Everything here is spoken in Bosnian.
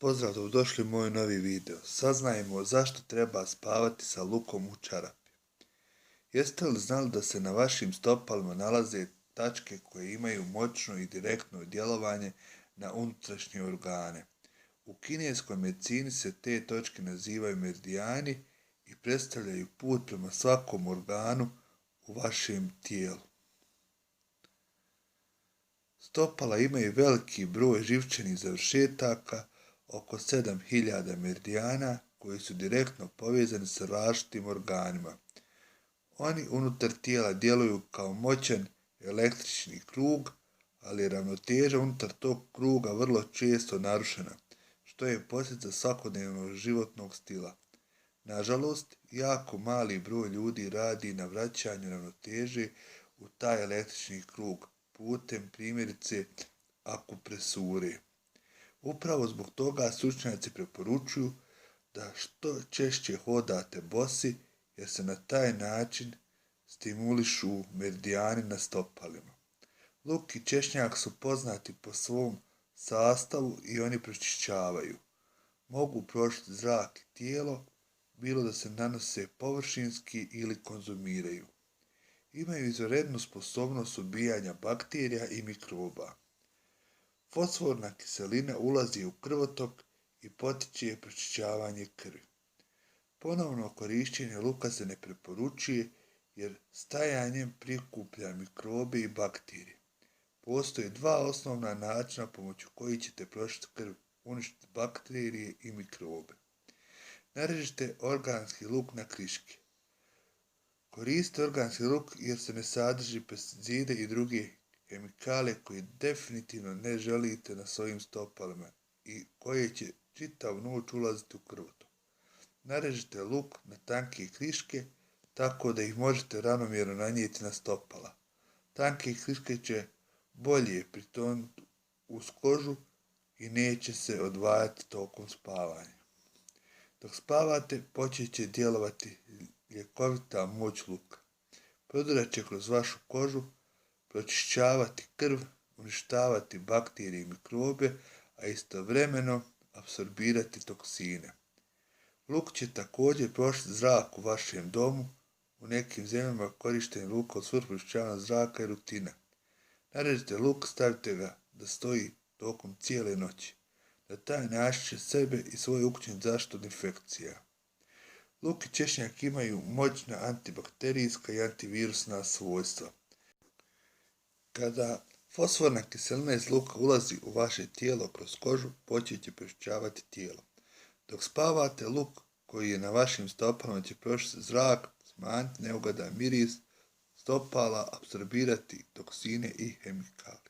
Pozdrav, dobrodošli u moj novi video. Saznajmo zašto treba spavati sa lukom u čarapi. Jeste li znali da se na vašim stopalima nalaze tačke koje imaju moćno i direktno djelovanje na unutrašnje organe? U kineskoj medicini se te točke nazivaju meridijani i predstavljaju put prema svakom organu u vašem tijelu. Stopala imaju veliki broj živčanih završetaka, oko 7000 meridijana koji su direktno povezani sa različitim organima. Oni unutar tijela djeluju kao moćan električni krug, ali je ravnoteža unutar tog kruga vrlo često narušena, što je posljedica svakodnevnog životnog stila. Nažalost, jako mali broj ljudi radi na vraćanju ravnoteže u taj električni krug putem primjerice akupresure. Upravo zbog toga stručnjaci preporučuju da što češće hodate bosi jer se na taj način stimulišu meridijani na stopalima. Luk i češnjak su poznati po svom sastavu i oni pročišćavaju. Mogu prošiti zrak i tijelo, bilo da se nanose površinski ili konzumiraju. Imaju izvanrednu sposobnost ubijanja bakterija i mikroba. Fosforna kiselina ulazi u krvotok i potiče pročišćavanje krvi. Ponovno korištenje luka se ne preporučuje jer stajanjem prikuplja mikrobe i bakterije. Postoje dva osnovna načina pomoću kojih ćete pročistiti krv, uništiti bakterije i mikrobe. Narežite organski luk na kriške. Koristite organski luk jer se ne sadrži pesticide i druge kemikalije koje definitivno ne želite na svojim stopalima i koje će čitavu noć ulaziti u krvotok. Narežite luk na tanke kriške tako da ih možete ravnomjerno nanijeti na stopala. Tanke kriške će bolje pritonuti uz kožu i neće se odvajati tokom spavanja. Dok spavate počet će djelovati ljekovita moć luka. Prodirat će kroz vašu kožu, pročišćavati krv, uništavati bakterije i mikrobe, a istovremeno apsorbirati toksine. Luk će također prošiti zrak u vašem domu, u nekim zemljama korištenje luka u svrhu pročišćavanja zraka je rutina. Narežite luk, stavite ga da stoji tokom cijele noći. Na taj način će sebe i svoje ukućane zaštiti od infekcija. Luk i češnjak imaju moćna antibakterijska i antivirusna svojstva. Kada fosforna kiselina iz luka ulazi u vaše tijelo kroz kožu, počet će pročišćavati tijelo. Dok spavate, luk koji je na vašim stopalama će prošiti zrak, smanjiti neugodan miris stopala, apsorbirati toksine i hemikalije.